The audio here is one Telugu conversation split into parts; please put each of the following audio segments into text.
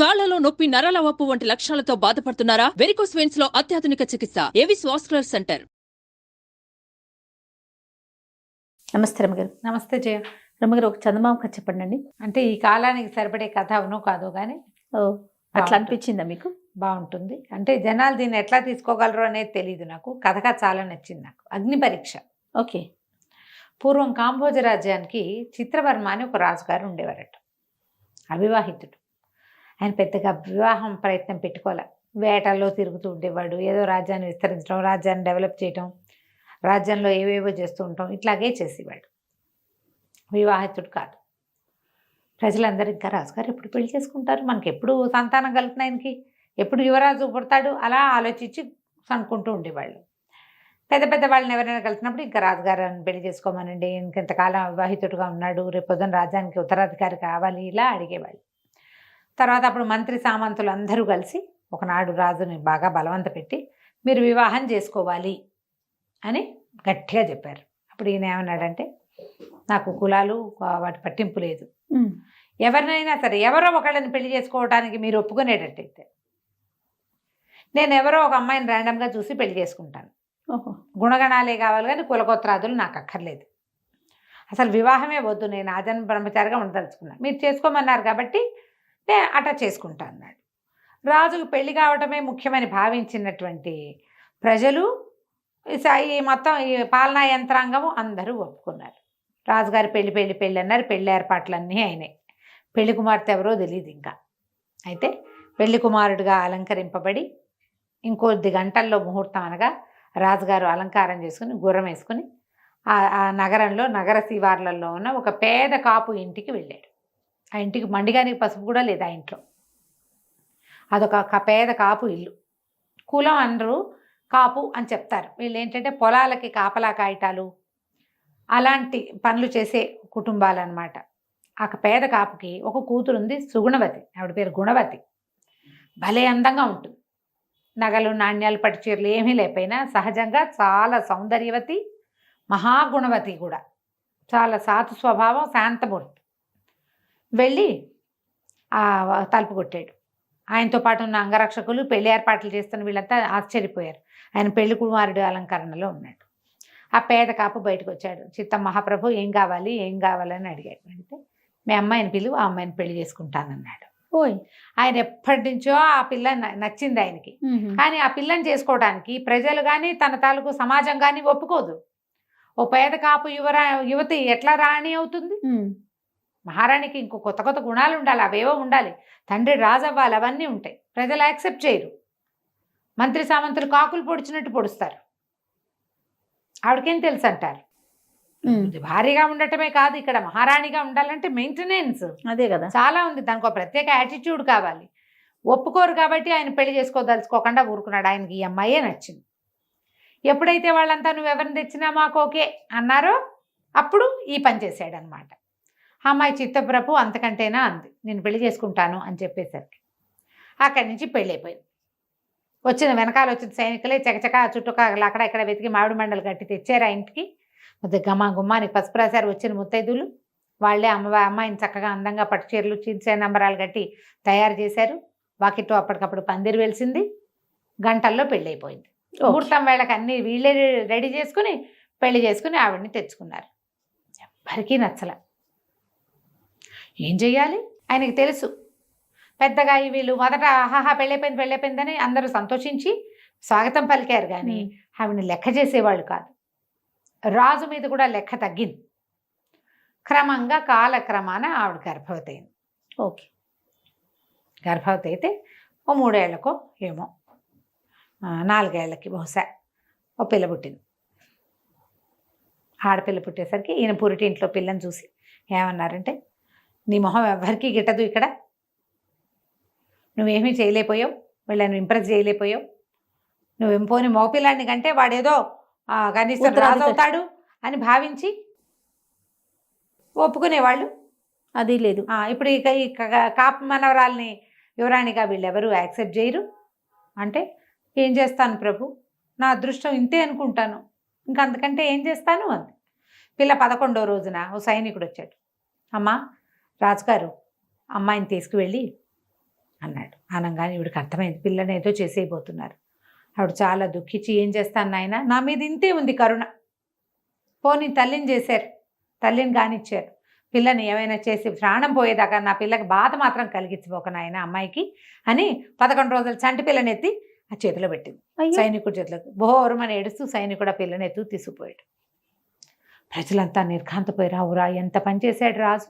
కాళ్లలో నొప్పి, నరాల వాపు వంటి లక్షణాలతో బాధపడుతున్నారా? వెరికోస్ వెయిన్స్ లో అత్యాధునిక చికిత్స ఏవిస్ వాస్కులర్ సెంటర్. నమస్తే రమగారు. నమస్తే జయ. రమగారు, ఒక చందమామ కథ చెప్పండి అండి. అంటే ఈ కాలానికి సరిపడే కథ అవునో కాదో కానీ అట్లా అనిపించిందా మీకు? బాగుంటుంది. అంటే జనాలు దీన్ని ఎట్లా తీసుకోగలరు అనేది తెలియదు నాకు. కథగా చాలా నచ్చింది నాకు. అగ్ని పరీక్ష. ఓకే. పూర్వం కాంబోజ రాజ్యానికి చిత్రవర్మ అని ఒక రాజుగారు ఉండేవారట. అవివాహితుడు. ఆయన పెద్దగా వివాహం ప్రయత్నం పెట్టుకోలే. వేటల్లో తిరుగుతూ ఉండేవాడు. ఏదో రాజ్యాన్ని విస్తరించడం, రాజ్యాన్ని డెవలప్ చేయడం, రాజ్యంలో ఏవేవో చేస్తూ ఉంటాం, ఇట్లాగే చేసేవాడు. వివాహితుడు కాదు. ప్రజలందరూ ఇంకా రాజుగారు ఎప్పుడు పెళ్లి చేసుకుంటారు, మనకి ఎప్పుడు సంతానం కలుగుతుంది, ఆయనకి ఎప్పుడు యువరాజు పుడతాడు, అలా ఆలోచించి అనుకుంటూ ఉండేవాళ్ళు. పెద్ద పెద్ద వాళ్ళని ఎవరైనా కలిసినప్పుడు ఇంకా రాజుగారిని పెళ్లి చేసుకోమనండి, ఇంకెంతకాలం వివాహితుడుగా ఉన్నాడు, రేపు పొద్దున రాజ్యానికి ఉత్తరాధికారి కావాలి, ఇలా అడిగేవాళ్ళు. తర్వాత అప్పుడు మంత్రి సామంతులు అందరూ కలిసి ఒకనాడు రాజుని బాగా బలవంత పెట్టి మీరు వివాహం చేసుకోవాలి అని గట్టిగా చెప్పారు. అప్పుడు ఈయన ఏమన్నాడంటే, నాకు కులాలు వాటి పట్టింపు లేదు, ఎవరినైనా సరే ఎవరో ఒకళ్ళని పెళ్లి చేసుకోవడానికి మీరు ఒప్పుకునేటట్టయితే నేను ఎవరో ఒక అమ్మాయిని ర్యాండమ్గా చూసి పెళ్లి చేసుకుంటాను. గుణగణాలే కావాలి కానీ కులగోత్రాదులు నాకు అక్కర్లేదు. అసలు వివాహమే వద్దు, నేను ఆజన్మ బ్రహ్మచారిగా ఉండదలుచుకున్నాను, మీరు చేసుకోమన్నారు కాబట్టి నేను అట్లా చేసుకుంటా అన్నాడు. రాజుకు పెళ్లి కావటమే ముఖ్యమని భావించినటువంటి ప్రజలు, ఈ మొత్తం ఈ పాలనా యంత్రాంగము అందరూ ఒప్పుకున్నారు. రాజుగారి పెళ్లి అన్నారు. పెళ్లి ఏర్పాట్లన్నీ అయినాయి. పెళ్లి కుమార్తె ఎవరో తెలియదు ఇంకా. అయితే పెళ్లి కుమారుడిగా అలంకరింపబడి ఇంకొద్ది గంటల్లో ముహూర్తం అనగా రాజుగారు అలంకారం చేసుకుని గుర్రం వేసుకుని ఆ నగరంలో నగర శివార్లలో ఉన్న ఒక పేద కాపు ఇంటికి వెళ్ళాడు. ఆ ఇంటికి మండిగానికి పసుపు కూడా లేదు ఆ ఇంట్లో. అదొక పేద కాపు ఇల్లు. కులం అందరూ కాపు అని చెప్తారు. వీళ్ళు ఏంటంటే పొలాలకి కాపలా కాయటాలు అలాంటి పనులు చేసే కుటుంబాలు అన్నమాట. ఆ పేద కాపుకి ఒక కూతురు ఉంది, సుగుణవతి. ఆవిడ పేరు గుణవతి. భలే అందంగా ఉంటుంది. నగలు, నాణ్యాలు, పట్టు చీరలు ఏమీ లేకపోయినా సహజంగా చాలా సౌందర్యవతి, మహాగుణవతి కూడా. చాలా సాతు స్వభావం, శాంతమూర్తి. వెళ్ళి తలుపు కొట్టాడు. ఆయనతో పాటు ఉన్న అంగరక్షకులు, పెళ్లి ఏర్పాట్లు చేస్తున్న వీళ్ళంతా ఆశ్చర్యపోయారు. ఆయన పెళ్లి కుమారుడు అలంకరణలో ఉన్నాడు. ఆ పేద కాపు బయటకు వచ్చాడు. చిత్తం మహాప్రభు ఏం కావాలని అడిగాడు. అడిగితే మీ అమ్మాయిని పిలువు, ఆ అమ్మాయిని పెళ్లి చేసుకుంటానన్నాడు. ఓయ్. ఆయన ఎప్పటి నుంచో ఆ పిల్ల నచ్చింది ఆయనకి. కానీ ఆ పిల్లని చేసుకోవడానికి ప్రజలు కానీ తన తాలూకు సమాజం కానీ ఒప్పుకోదు. ఓ పేద కాపు యువతి ఎట్లా రాణి అవుతుంది? మహారాణికి ఇంకో కొత్త కొత్త గుణాలు ఉండాలి, అవేవో ఉండాలి. తండ్రి రాజు అవ్వాలి, అవన్నీ ఉంటాయి. ప్రజలు యాక్సెప్ట్ చేయరు. మంత్రి సామంతులు కాకులు పొడిచినట్టు పొడుస్తారు. ఆవిడకేం తెలుసు అంటారు. భారీగా ఉండటమే కాదు, ఇక్కడ మహారాణిగా ఉండాలంటే మెయింటెనెన్స్ అదే కదా, చాలా ఉంది. దానికి ఒక ప్రత్యేక యాటిట్యూడ్ కావాలి. ఒప్పుకోరు కాబట్టి ఆయన పెళ్లి చేసుకోదలుచుకోకుండా ఊరుకున్నాడు. ఆయనకి ఈ అమ్మాయే నచ్చింది. ఎప్పుడైతే వాళ్ళంతా నువ్వు ఎవరిని తెచ్చినా మాకు ఓకే అన్నారో అప్పుడు ఈ పని చేశాడు అనమాట. అమ్మాయి చిత్తప్రభు అంతకంటేనా అంది, నేను పెళ్లి చేసుకుంటాను అని చెప్పేసరికి అక్కడి నుంచి పెళ్ళి అయిపోయింది. వెనకాల వచ్చిన సైనికులే చకచక చుట్టుకాగలు అక్కడ ఇక్కడ వెతికి మామిడి మండలు కట్టి తెచ్చారు ఆ ఇంటికి. గుమ్మానికి పసుపు రాశారు. వచ్చిన ముత్తైదులు వాళ్ళే అమ్మాయిని చక్కగా అందంగా పట్టు చీరలు, చీల్చే నంబరాలు కట్టి తయారు చేశారు. వాకిట్లో అప్పటికప్పుడు పందిరి వెలిసింది. గంటల్లో పెళ్ళి అయిపోయింది. ముహూర్తం వేళకి అన్నీ వీళ్ళే రెడీ చేసుకుని పెళ్లి చేసుకుని ఆవిడని తెచ్చుకున్నారు. ఎవ్వరికీ నచ్చల. ఏం చెయ్యాలి? ఆయనకి తెలుసు. పెద్దగా వీళ్ళు మొదట ఆహాహా పెళ్ళైపోయిందని అందరూ సంతోషించి స్వాగతం పలికారు. కానీ ఆవిడని లెక్క చేసేవాళ్ళు కాదు. రాజు మీద కూడా లెక్క తగ్గింది. క్రమంగా కాలక్రమాన ఆవిడ గర్భవతి అయింది. ఓకే. గర్భవతి అయితే ఓ 3 ఏళ్లకో ఏమో 4 ఏళ్లకి బహుశా ఓ పిల్ల పుట్టింది. ఆడపిల్ల పుట్టేసరికి ఈయన పురిటింట్లో పిల్లని చూసి ఏమన్నారంటే, నీ మొహం ఎవరికీ గిట్టదు, ఇక్కడ నువ్వేమీ చేయలేకపోయావు, వీళ్ళని ఇంప్రెస్ చేయలేకపోయావు, నువ్వేం పోని మగపిల్లాడిని కంటే వాడేదో కనీసం రాజు అవుతాడు అని భావించి ఒప్పుకునేవాళ్ళు. అది లేదు. ఇప్పుడు ఈ కాపు మనవరాల్ని యువరాణిగా వీళ్ళెవరూ యాక్సెప్ట్ చేయరు. అంటే ఏం చేస్తాను ప్రభు, నా అదృష్టం ఇంతే అనుకుంటాను, ఇంకా అంతకంటే ఏం చేస్తాను అంది. పిల్ల 11వ రోజున ఓ సైనికుడు వచ్చాడు. అమ్మా, రాజుగారు అమ్మాయిని తీసుకువెళ్ళి అన్నాడు. అనగానే ఈవిడికి అర్థమైంది, పిల్లని ఏదో చేసేయబోతున్నారు. ఆవిడ చాలా దుఃఖించి, ఏం చేస్తాను నాయన, నా మీద ఇంతే ఉంది కరుణ, పోనీ తల్లిని చేశారు, తల్లిని కానిచ్చారు, పిల్లని ఏమైనా చేసి ప్రాణం పోయేదాకా నా పిల్లకి బాధ మాత్రం కలిగించబోక నాయన అమ్మాయికి అని 11 రోజులు చంటి పిల్లని ఎత్తి ఆ చేతిలో పెట్టింది. సైనికుడి చేతిలోకి బోరమని ఏడుస్తూ సైనికుడు ఆ పిల్లని ఎత్తు తీసుకుపోయాడు. ప్రజలంతా నిర్ఘాంతపోయారు. అవురా, ఎంత పని చేశాడు రాజు,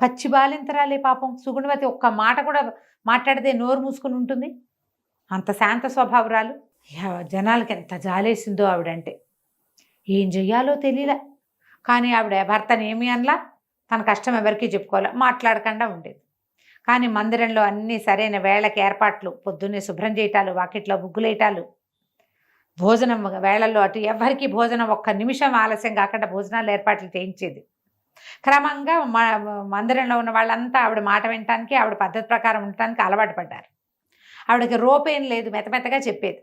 పచ్చి బాలింతరాలే పాపం. సుగుణవతి ఒక్క మాట కూడా మాట్లాడితే నోరు మూసుకుని ఉంటుంది, అంత శాంత స్వభావరాలు. జనాలకి ఎంత జాలేసిందో ఆవిడంటే. ఏం చెయ్యాలో తెలియలే. కానీ ఆవిడ భర్తని ఏమి అనలా, తన కష్టం ఎవరికీ చెప్పుకోవాలా, మాట్లాడకుండా ఉండేది. కానీ మందిరంలో అన్నీ సరైన వేళకి ఏర్పాట్లు, పొద్దున్నే శుభ్రం చేయటాలు, వాకిట్లో బుగ్గులేయటాలు, భోజనం వేళల్లో అటు ఎవరికి భోజనం ఒక్క నిమిషం ఆలస్యం కాకుండా భోజనాలు ఏర్పాట్లు చేయించేది. క్రమంగా మందిరంలో ఉన్న వాళ్ళంతా ఆవిడ మాట వినటానికి, ఆవిడ పద్ధతి ప్రకారం ఉండటానికి అలవాటు పడ్డారు. ఆవిడకి రోపేం లేదు, మెత్తమెత్తగా చెప్పేది.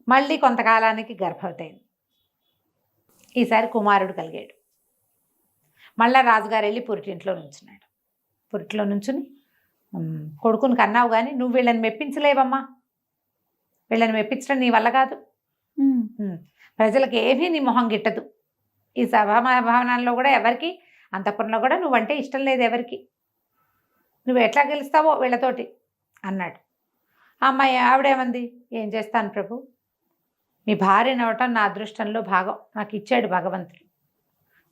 మళ్ళీ కొంతకాలానికి గర్భవతి అయింది. ఈసారి కుమారుడు కలిగాడు. మళ్ళా రాజుగారు వెళ్ళి పురిటింట్లో నుంచున్నాడు. పురిటిలో నుంచుని, కొడుకుని కన్నావు కానీ నువ్వు వీళ్ళని మెప్పించలేవమ్మా, వీళ్ళని మెప్పించడం నీ వల్ల కాదు, ప్రజలకు ఏమీ నీ మొహం గిట్టదు, ఈ సభాభవనాల్లో కూడా ఎవరికి, అంతఃపురంలో కూడా నువ్వంటే ఇష్టం లేదు ఎవరికి, నువ్వు ఎట్లా గెలుస్తావో వీళ్ళతోటి అన్నాడు. అమ్మాయి ఆవిడేమంది, ఏం చేస్తాను ప్రభు, మీ భార్యని అవటం నా అదృష్టంలో భాగం, నాకు ఇచ్చాడు భగవంతుడు.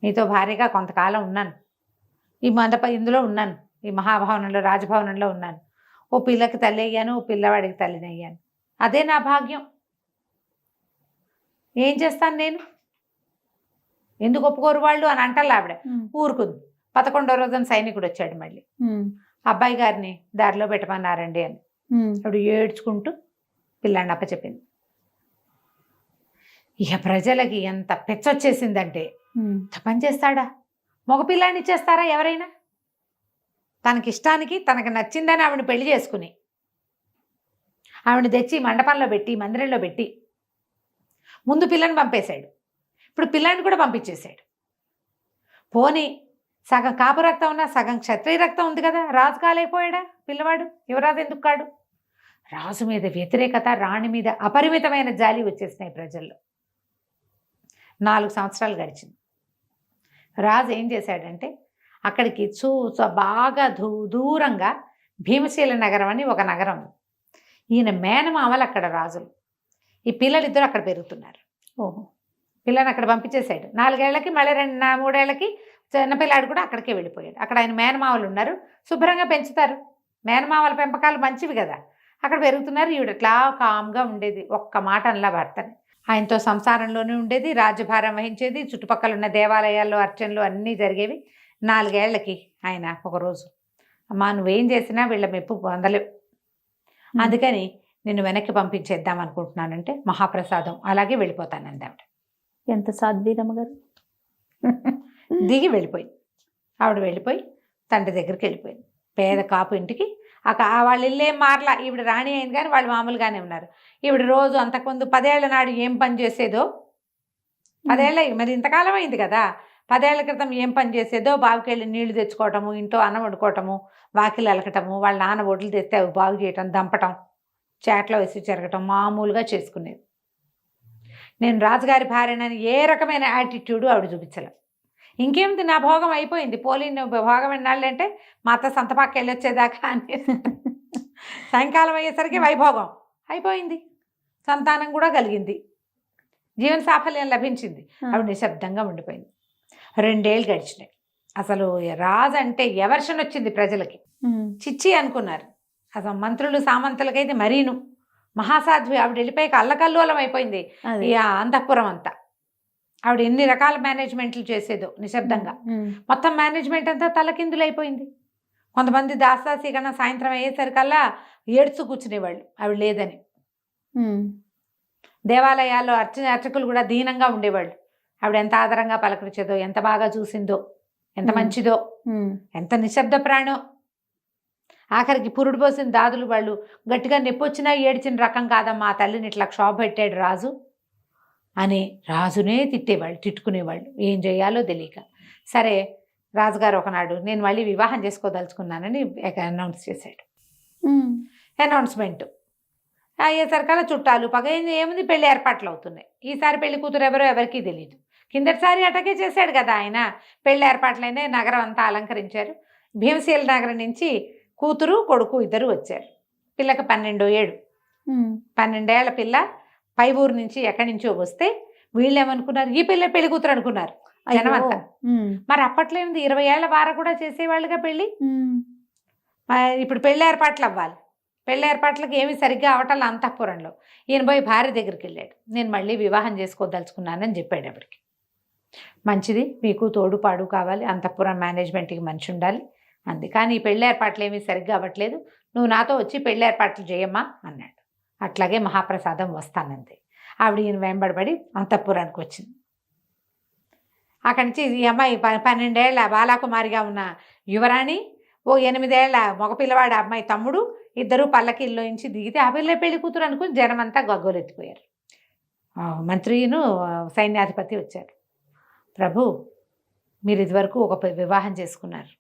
మీతో భార్యగా కొంతకాలం ఉన్నాను, ఈ ఇందులో ఉన్నాను, ఈ మహాభవనంలో రాజభవనంలో ఉన్నాను. ఓ పిల్లకి తల్లి అయ్యాను, ఓ పిల్లవాడికి తల్లిని అయ్యాను, అదే నా భాగ్యం. ఏం చేస్తాను నేను, ఎందుకు ఒప్పుకోరు వాళ్ళు అని అంటారు. ఆవిడ ఊరుకుంది. 11వ రోజున సైనికుడు వచ్చాడు. మళ్ళీ అబ్బాయి గారిని దారిలో పెట్టమన్నారండి అని. ఆవిడ ఏడ్చుకుంటూ పిల్లాన్ని అప్పచెప్పింది. ఇక ప్రజలకి ఎంత పెచ్చొచ్చేసిందంటే, పని చేస్తాడా, మగపిల్లాన్ని ఇచ్చేస్తారా ఎవరైనా, తనకి ఇష్టానికి తనకు నచ్చిందని ఆవిడని పెళ్లి చేసుకుని ఆవిడని తెచ్చి మండపంలో పెట్టి మందిరంలో పెట్టి ముందు పిల్లని పంపేశాడు, ఇప్పుడు పిల్లాన్ని కూడా పంపించేశాడు. పోనీ సగం కాపు రక్తం ఉన్నా సగం క్షత్రియ రక్తం ఉంది కదా, రాజు కాలేకపోయాడా పిల్లవాడు, యువరాజు ఎందుకు కాడు. రాజు మీద వ్యతిరేకత, రాణి మీద అపరిమితమైన జాలి వచ్చేసినాయి ప్రజల్లో. 4 సంవత్సరాలు గడిచింది. రాజు ఏం చేశాడంటే, అక్కడికి బాగా దూరంగా భీమశీల నగరం అని ఒక నగరం, ఈయన మేనమామలు అక్కడ రాజులు, ఈ పిల్లలిద్దరూ అక్కడ పెరుగుతున్నారు. ఓహో, పిల్లని అక్కడ పంపించేశాడు. 4 ఏళ్లకి మళ్ళీ 3 ఏళ్లకి చిన్నపిల్లాడు కూడా అక్కడికే వెళ్ళిపోయాడు. అక్కడ ఆయన మేనమామలు ఉన్నారు, శుభ్రంగా పెంచుతారు, మేనమామల పెంపకాలు మంచివి కదా, అక్కడ పెరుగుతున్నారు. ఈవిడ అట్లా కామ్గా ఉండేది, ఒక్క మాట అనలా భర్తని. ఆయనతో సంసారంలోనే ఉండేది, రాజ్యభారం వహించేది, చుట్టుపక్కల ఉన్న దేవాలయాల్లో అర్చనలు అన్నీ జరిగేవి. 4 ఏళ్లకి ఆయన ఒకరోజు, అమ్మా నువ్వేం చేసినా వీళ్ళ మెప్పు పొందలేవు, అందుకని నిన్ను వెనక్కి పంపించేద్దాం అనుకుంటున్నానంటే, మహాప్రసాదం అలాగే వెళ్ళిపోతానంది ఆవిడ. ఎంత సాధ్వీరమ్మ గారు. దిగి వెళ్ళిపోయింది. ఆవిడ వెళ్ళిపోయి తండ్రి దగ్గరికి వెళ్ళిపోయింది, పేద కాపు ఇంటికి. వాళ్ళ ఇల్లేం మారలా, ఈవిడ రాణి అయింది కానీ వాళ్ళు మామూలుగానే ఉన్నారు. ఈవిడ రోజు అంతకుముందు 10 ఏళ్ల నాడు ఏం పని చేసేదో, 10 ఏళ్ళ మరి ఇంతకాలం అయింది కదా, 10 ఏళ్ల క్రితం ఏం పని చేసేదో, బావికి వెళ్ళి నీళ్లు తెచ్చుకోవటము, ఇంట్లో అన్నం వండుకోవటము, వాకిలు అలకటము, వాళ్ళ నాన్న ఒడ్లు తెస్తే అవి బాగు చేయటం, దంపటం, చాట్లో వేసి చెరగటం మామూలుగా చేసుకునేది. నేను రాజుగారి భార్యనని ఏ రకమైన యాటిట్యూడు ఆవిడ చూపించలే. ఇంకేమిటి, నా భోగం అయిపోయింది, పోలిన భోగం ఎన్నాళ్ళు అంటే మా అత్త సంతపాకి వెళ్ళొచ్చేదాకా అని. సాయంకాలం అయ్యేసరికి వైభోగం అయిపోయింది, సంతానం కూడా కలిగింది, జీవన సాఫల్యం లభించింది. ఆవిడ నిశ్శబ్దంగా ఉండిపోయింది. 2 ఏళ్ళు గడిచినాయి. అసలు రాజు అంటే ఎవర్షన్ వచ్చింది ప్రజలకి, చిచ్చి అనుకున్నారు. అసలు మంత్రులు సామంతులకైతే మరీను మహాసాధ్వి. ఆవిడ వెళ్ళిపోయాక అల్లకల్లోలం అయిపోయింది ఈ అంతఃపురం అంతా. ఆవిడ ఎన్ని రకాల మేనేజ్మెంట్లు చేసేదో నిశ్శబ్దంగా, మొత్తం మేనేజ్మెంట్ అంతా తలకిందులైపోయింది. కొంతమంది దాసాసి కన్నా సాయంత్రం అయ్యేసరికల్లా ఏడ్చు కూర్చునేవాళ్ళు ఆవిడ లేదని. దేవాలయాల్లో అర్చకులు కూడా దీనంగా ఉండేవాళ్ళు. ఆవిడ ఎంత ఆదరంగా పలకరించేదో, ఎంత బాగా చూసిందో, ఎంత మంచిదో, ఎంత నిశ్శబ్ద ప్రాణో. ఆఖరికి పురుడు పోసిన దాదులు వాళ్ళు గట్టిగా నొప్పొచ్చినా ఏడ్చిన రకం కాదమ్మా, ఆ తల్లిని ఇట్లా క్షోభ పెట్టాడు రాజు అని రాజునే తిట్టేవాళ్ళు, తిట్టుకునేవాళ్ళు, ఏం చేయాలో తెలియక. సరే రాజుగారు ఒకనాడు నేను మళ్ళీ వివాహం చేసుకోదలుచుకున్నానని అనౌన్స్ చేశాడు. అనౌన్స్మెంట్ అయ్యేసరికల్లా చుట్టాలు పగ ఏముంది, పెళ్లి ఏర్పాట్లు అవుతున్నాయి. ఈసారి పెళ్లి కూతురు ఎవరో ఎవరికీ తెలియదు. కిందటిసారి అటకే చేశాడు కదా ఆయన. పెళ్లి ఏర్పాట్లైనా నగరం అంతా అలంకరించారు. భీమశీల నగరం నుంచి కూతురు కొడుకు ఇద్దరు వచ్చారు. పిల్లకి 12 ఏళ్ళు, 12 ఏళ్ల పిల్ల పై ఊరు నుంచి ఎక్కడి నుంచో వస్తే వీళ్ళు ఏమనుకున్నారు, ఈ పిల్ల పెళ్లి కూతురు అనుకున్నారు జనం అంతా. మరి అప్పట్లో ఏంది 20 ఏళ్ల వార కూడా చేసేవాళ్ళుగా పెళ్లి. ఇప్పుడు పెళ్లి ఏర్పాట్లు అవ్వాలి. పెళ్లి ఏర్పాట్లకి ఏమి సరిగ్గా అవటాల అంతఃపురంలో. ఈయన పోయి భార్య దగ్గరికి వెళ్ళాడు. నేను మళ్ళీ వివాహం చేసుకోదలుచుకున్నానని చెప్పాడు. అప్పటికి మంచిది, మీకు తోడుపాడు కావాలి, అంతఃపురం మేనేజ్మెంట్కి మనిషి ఉండాలి అంది. కానీ ఈ పెళ్లి ఏర్పాట్లు ఏమీ సరిగ్గా అవ్వట్లేదు, నువ్వు నాతో వచ్చి పెళ్లి ఏర్పాట్లు చేయమ్మా అన్నాడు. అట్లాగే మహాప్రసాదం వస్తానంది. ఆవిడ ఈయన వెంబడబడి అంతఃపురానికి వచ్చింది. అక్కడి నుంచి ఈ అమ్మాయి 12 ఏళ్ల బాలాకుమారిగా ఉన్న యువరాణి, ఓ 8 ఏళ్ల మగపిల్లవాడు అమ్మాయి తమ్ముడు ఇద్దరు పల్లకిల్లో నుంచి దిగితే ఆ పిల్ల పెళ్లి కూతురు అనుకుని జనం అంతా గగ్గోలెత్తిపోయారు. మంత్రిను సైన్యాధిపతి వచ్చారు. ప్రభు, మీరు ఇదివరకు ఒక వివాహం చేసుకున్నారు,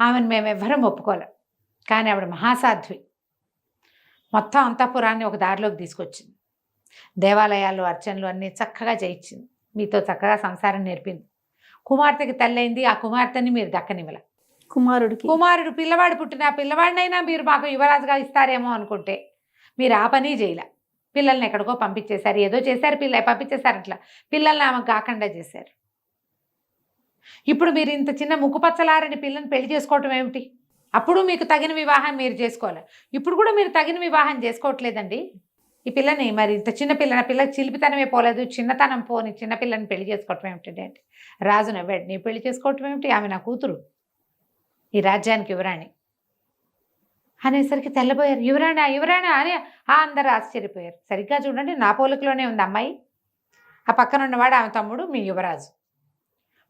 ఆమెను మేము ఎవ్వరం ఒప్పుకోలేం, కానీ ఆవిడ మహాసాధ్వి, మొత్తం అంతఃపురాన్ని ఒక దారిలోకి తీసుకొచ్చింది, దేవాలయాలు అర్చనలు అన్నీ చక్కగా చేయించింది, మీతో చక్కగా సంసారం నేర్పింది, కుమార్తెకి తల్లైంది, ఆ కుమార్తెని మీరు దక్కనివ్వల. కుమారుడు పిల్లవాడు పుట్టిన ఆ పిల్లవాడినైనా మీరు మాకు యువరాజుగా ఇస్తారేమో అనుకుంటే మీరు ఆ పని చేయలే. పిల్లల్ని ఎక్కడికో పంపించేశారు, ఏదో చేశారు, పంపించేశారు, అట్లా పిల్లల్ని ఆమెకు కాకుండా చేశారు. ఇప్పుడు మీరు ఇంత చిన్న ముక్కుపచ్చలారని పిల్లని పెళ్లి చేసుకోవటం ఏమిటి? అప్పుడు మీకు తగిన వివాహం మీరు చేసుకోవాలి, ఇప్పుడు కూడా మీరు తగిన వివాహం చేసుకోవట్లేదండి. ఈ పిల్లని మరి ఇంత చిన్న పిల్లకి చిలిపితనమే పోలేదు, చిన్నతనం పోని చిన్నపిల్లని పెళ్లి చేసుకోవటం ఏమిటండి అంటే రాజు నవ్వాడు. నీ పెళ్లి చేసుకోవటం ఏమిటి, ఆమె నా కూతురు, ఈ రాజ్యానికి యువరాణి అనేసరికి తెల్లబోయారు. యువరాణి యువరాణి అని అందరూ ఆశ్చర్యపోయారు. సరిగ్గా చూడండి, నా పోలికలోనే ఉంది అమ్మాయి, ఆ పక్కన ఉన్నవాడు ఆమె తమ్ముడు, మీ యువరాజు.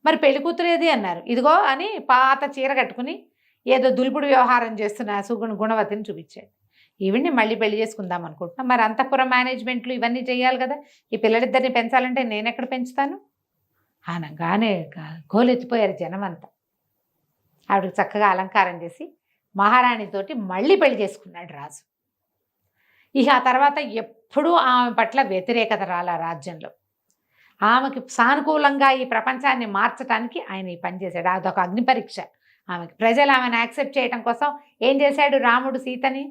మరి పెళ్లి కూతురు ఏది అన్నారు. ఇదిగో అని పాత చీర కట్టుకుని ఏదో దులుపుడు వ్యవహారం చేస్తున్న గుణవతిని చూపించాడు. ఈవిడ్ని మళ్ళీ పెళ్లి చేసుకుందాం అనుకుంటున్నా, మరి అంతఃపురం మేనేజ్మెంట్లు ఇవన్నీ చేయాలి కదా, ఈ పిల్లలిద్దరిని పెంచాలంటే నేను ఎక్కడ పెంచుతాను అనగానే గోలెత్తిపోయారు జనం అంతా. ఆవిడకి చక్కగా అలంకారం చేసి మహారాణితోటి మళ్ళీ పెళ్లి చేసుకున్నాడు రాజు. ఇక ఆ తర్వాత ఎప్పుడూ ఆమె పట్ల వ్యతిరేకత రాలా రాజ్యంలో. ఆమెకి సానుకూలంగా ఈ ప్రపంచాన్ని మార్చడానికి ఆయన ఈ పని చేశాడు. అదొక అగ్ని పరీక్ష ఆమెకి. ప్రజలు ఆమెను యాక్సెప్ట్ చేయడం కోసం ఏం చేశాడు, రాముడు సీతని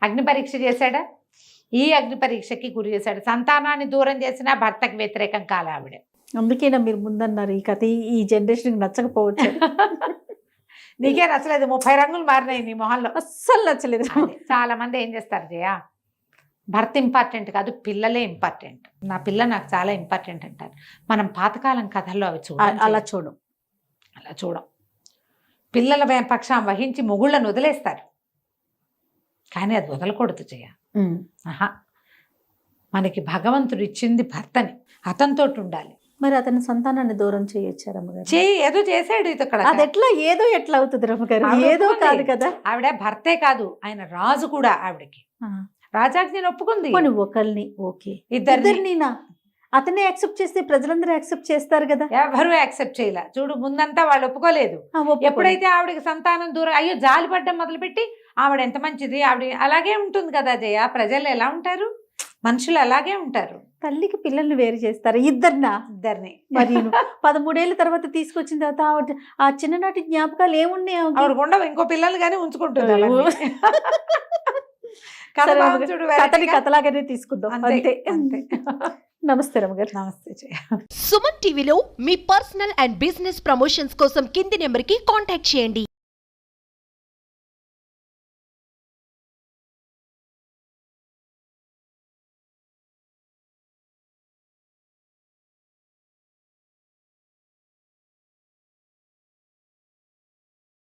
అగ్ని పరీక్ష చేశాడా? ఈ అగ్ని పరీక్షకి గురి చేశాడు. సంతానాన్ని దూరం చేసినా భర్తకి వ్యతిరేకం కాలే ఆవిడ. అందుకేనా మీరు ముందన్నారు ఈ కథ ఈ జనరేషన్కి నచ్చకపోవచ్చు. నీకే నచ్చలేదు, 30 రంగులు మారినాయి నీ మొహంలో, అస్సలు నచ్చలేదు. చాలా మంది ఏం చేస్తారు జయ, భర్త ఇంపార్టెంట్ కాదు, పిల్లలే ఇంపార్టెంట్, నా పిల్ల నాకు చాలా ఇంపార్టెంట్ అంటారు. మనం పాతకాలం కథల్లో అవి అలా చూడం. పిల్లల పక్షం వహించి మొగుళ్ళను వదిలేస్తారు, కానీ అది వదలకూడదు జయ. మనకి భగవంతుడు ఇచ్చింది భర్తని, అతనితో ఉండాలి. మరి అతని సంతానాన్ని దూరం చేయొచ్చు రమ్మగారు? ఏదో చేశాడు ఇక్కడ. అది ఎట్లా అవుతుంది రమ్మగారు? ఏదో కాదు కదా, ఆవిడ భర్తే కాదు, ఆయన రాజు కూడా. ఆవిడకి రాజాజ్ఞని ఒప్పుకుంది. ఒకరిని ఓకే, ఇద్దరినినా అతనే యాక్సెప్ట్ చేస్తే ప్రజలందరూ యాక్సెప్ట్ చేస్తారు కదా. ఎవరు యాక్సెప్ట్ చేయలే. చూడు, ముందంతా వాళ్ళు ఒప్పుకోలేదు. ఎప్పుడైతే ఆవిడకి సంతానం దూరం అయ్యో జాలి పడ్డం మొదలుపెట్టి ఆవిడ ఎంత మంచిది, ఆవిడ అలాగే ఉంటుంది కదా జయ. ప్రజలు ఎలా ఉంటారు, మనుషులు అలాగే ఉంటారు. తల్లికి పిల్లల్ని వేరు చేస్తారు, ఇద్దరిని. మరి 13 ఏళ్ళ తర్వాత తీసుకొచ్చిన తర్వాత ఆ చిన్ననాటి జ్ఞాపకాలు ఏమున్నాయి ఆవిడకు ఉండవు, ఇంకో పిల్లలు కానీ ఉంచుకుంటుంది. కథలాగానే తీసుకుందాం అంతే. నమస్తే రమ్మగారు. నమస్తే. సుమన్ టీవీలో మీ పర్సనల్ అండ్ బిజినెస్ ప్రమోషన్స్ కోసం కింది నెంబర్కి కాంటాక్ట్ చేయండి.